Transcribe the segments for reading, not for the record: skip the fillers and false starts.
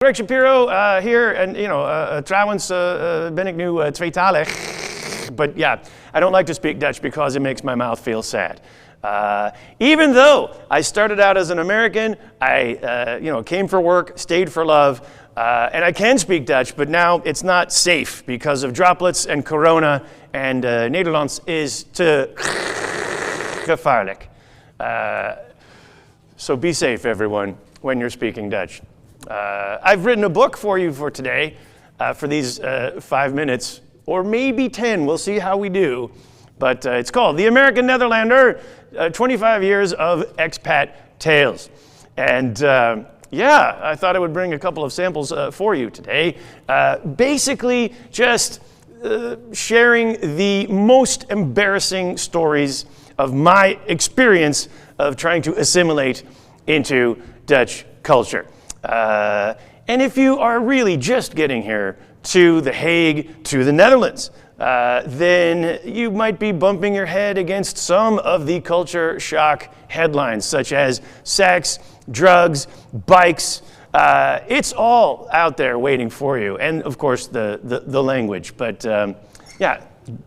Greg Shapiro here, and trouwens ben ik nu tweetalig. But yeah, I don't like to speak Dutch because it makes my mouth feel sad. Even though I started out as an American, I came for work, stayed for love, and I can speak Dutch, but now it's not safe because of droplets and corona, and Nederlands is te gevaarlijk. So be safe, everyone, when you're speaking Dutch. I've written a book for you for today, for these 5 minutes, or maybe 10, we'll see how we do. But it's called The American Netherlander, 25 Years of Expat Tales. And I thought I would bring a couple of samples for you today. Basically, just sharing the most embarrassing stories of my experience of trying to assimilate into Dutch culture. And if you are really just getting here to The Hague, to the Netherlands, then you might be bumping your head against some of the culture shock headlines, such as sex, drugs, bikes. It's all out there waiting for you, and of course the language. But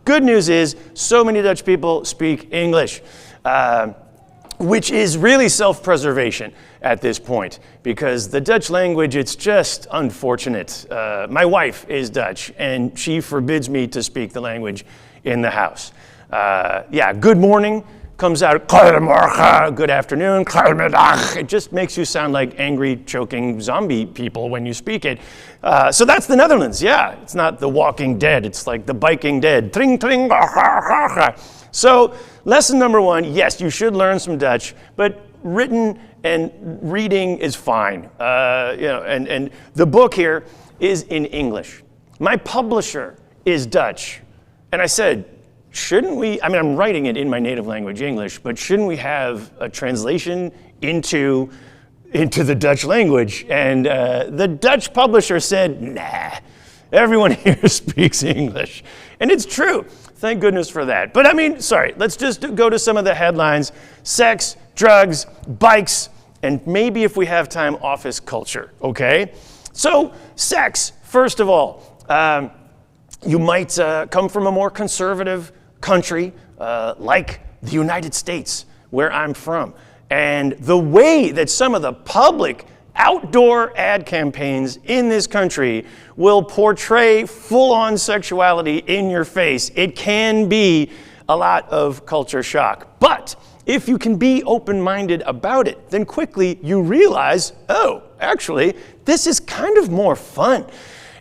good news is so many Dutch people speak English, which is really self-preservation at this point, because the Dutch language, it's just unfortunate. My wife is Dutch, and she forbids me to speak the language in the house. Good morning comes out, goedemorgen, good afternoon, goedemiddag. It just makes you sound like angry, choking zombie people when you speak it. So that's the Netherlands, yeah. It's not the Walking Dead, it's like the Biking Dead. Tring, tring, So lesson number 1, yes, you should learn some Dutch, but written and reading is fine. And the book here is in English. My publisher is Dutch. And I said, shouldn't we, I'm writing it in my native language, English, but shouldn't we have a translation into the Dutch language? And the Dutch publisher said, nah, everyone here speaks English. And it's true. Thank goodness for that. But let's just go to some of the headlines. Sex, drugs, bikes, and maybe if we have time, office culture, okay? So, sex, first of all. You might come from a more conservative country, like the United States, where I'm from. And the way that some of the public outdoor ad campaigns in this country will portray full-on sexuality in your face, it can be a lot of culture shock. But if you can be open-minded about it, then quickly you realize, oh, actually, this is kind of more fun.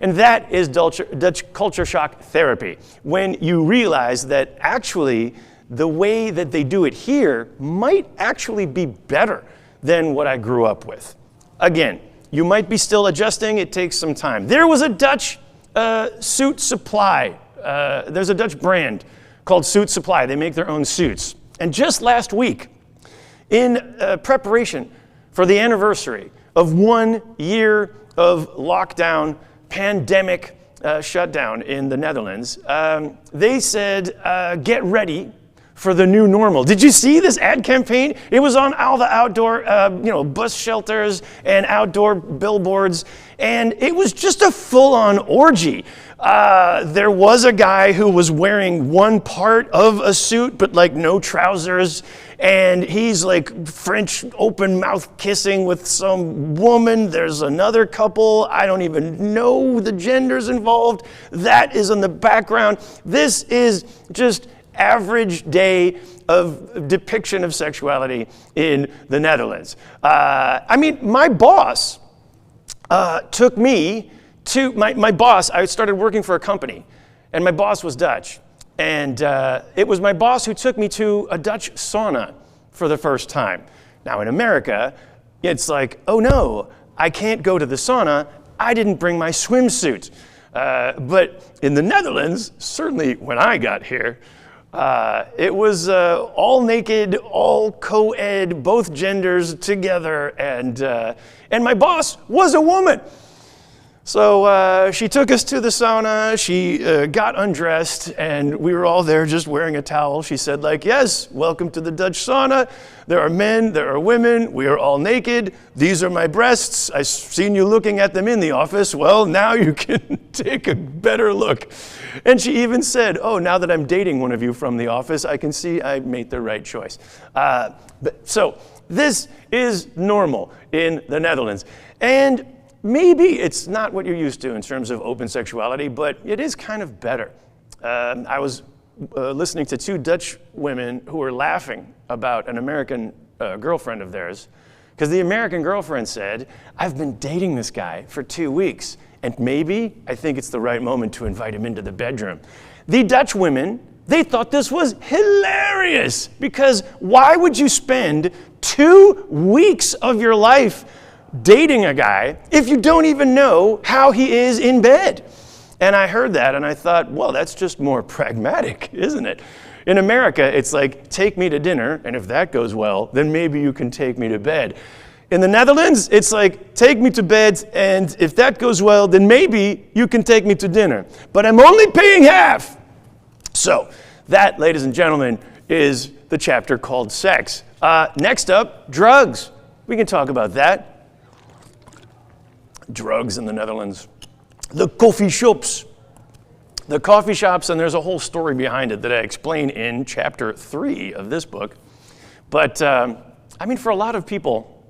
And that is Dutch culture shock therapy, when you realize that actually the way that they do it here might actually be better than what I grew up with. Again, you might be still adjusting, it takes some time. There was a Dutch suit supply. There's a Dutch brand called Suit Supply. They make their own suits. And just last week, in preparation for the anniversary of 1 year of lockdown, pandemic shutdown in the Netherlands, they said, get ready for the new normal. Did you see this ad campaign? It was on all the outdoor bus shelters and outdoor billboards, and it was just a full-on orgy. There was a guy who was wearing one part of a suit, but like no trousers, and he's like French open mouth kissing with some woman. There's another couple, I don't even know the genders involved. That is in the background. This is just average day of depiction of sexuality in the Netherlands. My boss took me to, my boss, I started working for a company, and my boss was Dutch. And it was my boss who took me to a Dutch sauna for the first time. Now in America, it's like, oh no, I can't go to the sauna, I didn't bring my swimsuit. But in the Netherlands, certainly when I got here, it was all naked, all co-ed, both genders together, and my boss was a woman. So she took us to the sauna, she got undressed, and we were all there just wearing a towel. She said, like, yes, welcome to the Dutch sauna. There are men, there are women, we are all naked. These are my breasts. I've seen you looking at them in the office. Well, now you can take a better look. And she even said, oh, now that I'm dating one of you from the office, I can see I made the right choice. So this is normal in the Netherlands. And maybe it's not what you're used to in terms of open sexuality, but it is kind of better. I was listening to two Dutch women who were laughing about an American girlfriend of theirs, because the American girlfriend said, I've been dating this guy for 2 weeks, and maybe I think it's the right moment to invite him into the bedroom. The Dutch women, they thought this was hilarious, because why would you spend 2 weeks of your life dating a guy if you don't even know how he is in bed? And I heard that and I thought, well, that's just more pragmatic, isn't it? In America, it's like, take me to dinner, and if that goes well, then maybe you can take me to bed. In the Netherlands, it's like, take me to bed, and if that goes well, then maybe you can take me to dinner. But I'm only paying half. So that, ladies and gentlemen, is the chapter called sex. Next up, drugs. We can talk about that. Drugs in the Netherlands. The coffee shops. The coffee shops, and there's a whole story behind it that I explain in chapter 3 of this book. But, I mean, for a lot of people,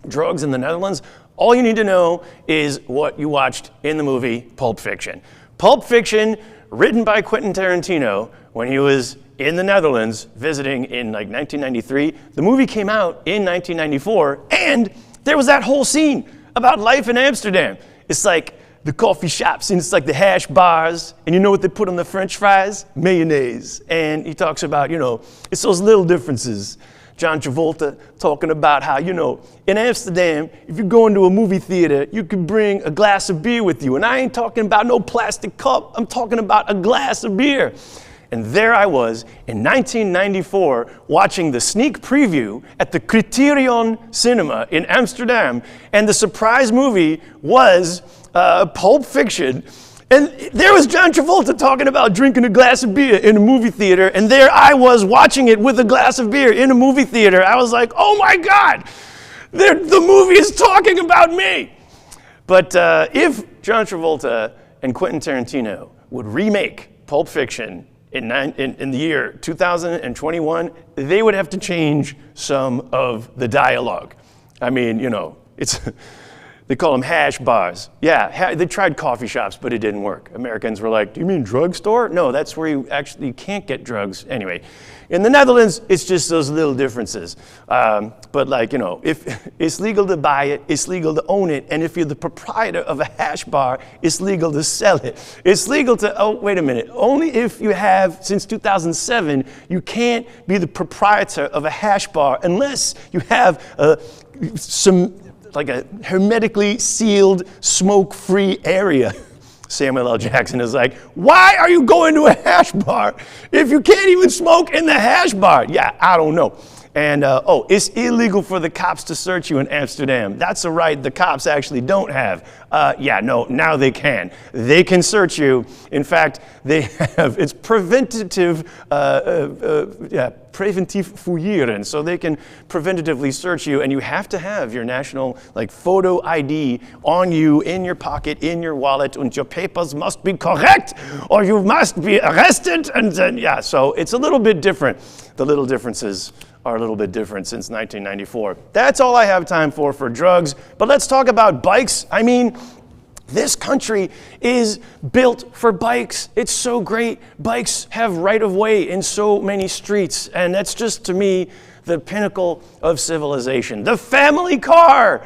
drugs in the Netherlands, all you need to know is what you watched in the movie Pulp Fiction. Pulp Fiction, written by Quentin Tarantino when he was in the Netherlands visiting in like 1993. The movie came out in 1994, and there was that whole scene about life in Amsterdam. It's like the coffee shops, and it's like the hash bars, and you know what they put on the French fries? Mayonnaise. And he talks about, it's those little differences. John Travolta talking about how, in Amsterdam, if you go into a movie theater, you can bring a glass of beer with you. And I ain't talking about no plastic cup. I'm talking about a glass of beer. And there I was in 1994 watching the sneak preview at the Criterion Cinema in Amsterdam. And the surprise movie was Pulp Fiction. And there was John Travolta talking about drinking a glass of beer in a movie theater. And there I was watching it with a glass of beer in a movie theater. I was like, oh my God, the movie is talking about me. But if John Travolta and Quentin Tarantino would remake Pulp Fiction in the year 2021, they would have to change some of the dialogue. I mean, it's they call them hash bars. Yeah, they tried coffee shops, but it didn't work. Americans were like, do you mean drugstore? No, that's where you can't get drugs. Anyway, in the Netherlands, it's just those little differences. But if it's legal to buy it, it's legal to own it. And if you're the proprietor of a hash bar, it's legal to sell it. It's legal to, oh, wait a minute. Only if you have, since 2007, you can't be the proprietor of a hash bar unless you have like a hermetically sealed, smoke-free area. Samuel L. Jackson is like, why are you going to a hash bar if you can't even smoke in the hash bar? Yeah, I don't know. And, it's illegal for the cops to search you in Amsterdam. That's a right the cops actually don't have. Now they can. They can search you. In fact, it's preventative, preventief fouilleren. So they can preventatively search you, and you have to have your national, photo ID on you, in your pocket, in your wallet, and your papers must be correct, or you must be arrested. And then, so it's a little bit different. The little differences are a little bit different since 1994. That's all I have time for drugs. But let's talk about bikes. I mean, this country is built for bikes. It's so great. Bikes have right-of-way in so many streets. And that's just, to me, the pinnacle of civilization. The family car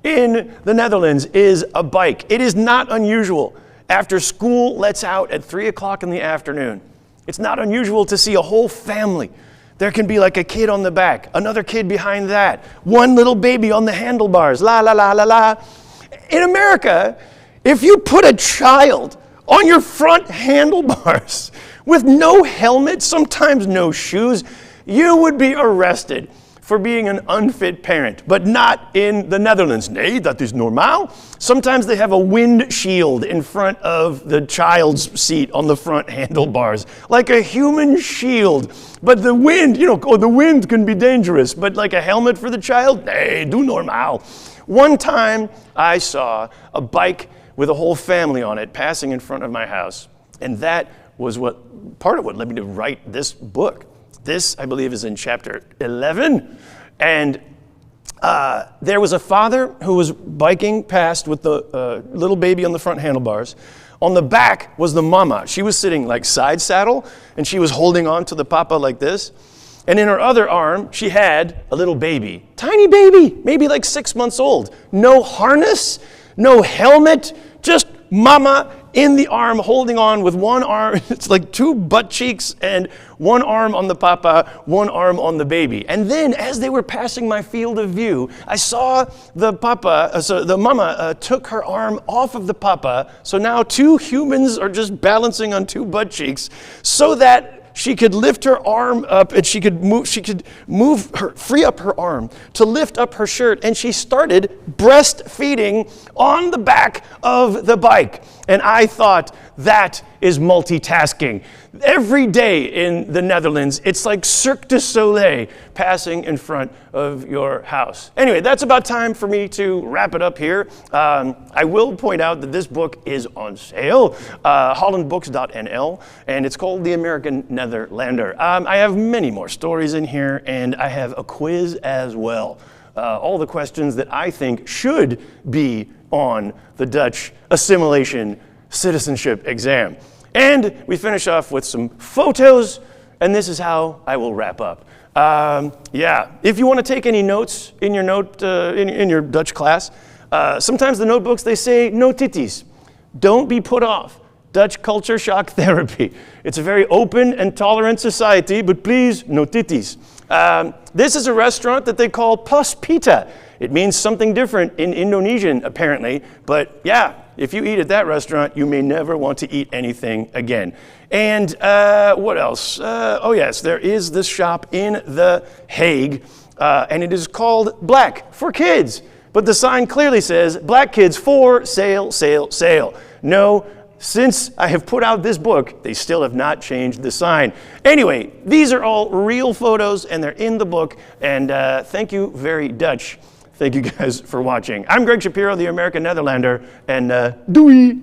in the Netherlands is a bike. It is not unusual after school lets out at 3 o'clock in the afternoon. It's not unusual to see a whole family. There can be like a kid on the back, another kid behind that, one little baby on the handlebars, la, la, la, la, la. In America, if you put a child on your front handlebars with no helmet, sometimes no shoes, you would be arrested for being an unfit parent, but not in the Netherlands. Nee, dat is normaal. Sometimes they have a windshield in front of the child's seat on the front handlebars, like a human shield. But the wind, the wind can be dangerous, but like a helmet for the child? Nee, doe normaal. One time I saw a bike with a whole family on it passing in front of my house, and that was part of what led me to write this book. This, I believe, is in chapter 11. And there was a father who was biking past with the little baby on the front handlebars. On the back was the mama. She was sitting like side saddle, and she was holding on to the papa like this. And in her other arm, she had a little baby. Tiny baby, maybe like 6 months old. No harness, no helmet, just mama in the arm, holding on with one arm. It's like two butt cheeks and one arm on the papa, one arm on the baby. And then as they were passing my field of view, I saw the mama took her arm off of the papa. So now two humans are just balancing on two butt cheeks so that she could lift her arm up and she could free up her arm to lift up her shirt, and she started breastfeeding on the back of the bike. And I thought, that is multitasking. Every day in the Netherlands, it's like Cirque du Soleil passing in front of your house. Anyway, that's about time for me to wrap it up here. I will point out that this book is on sale, hollandbooks.nl, and it's called The American Netherlander. I have many more stories in here, and I have a quiz as well. All the questions that I think should be on the Dutch assimilation citizenship exam. And we finish off with some photos, and this is how I will wrap up. If you want to take any notes in your in your Dutch class, sometimes the notebooks, they say no titties. Don't be put off. Dutch culture shock therapy. It's a very open and tolerant society, but please, no titties. This is a restaurant that they call Pas Pita. It means something different in Indonesian, apparently, but yeah, if you eat at that restaurant, you may never want to eat anything again. And what else? Oh yes, there is this shop in The Hague, and it is called Black for Kids. But the sign clearly says, Black Kids for sale, sale, sale. No, since I have put out this book, they still have not changed the sign. Anyway, these are all real photos, and they're in the book, and thank you very Dutch. Thank you guys for watching. I'm Greg Shapiro, the American Netherlander, and doei!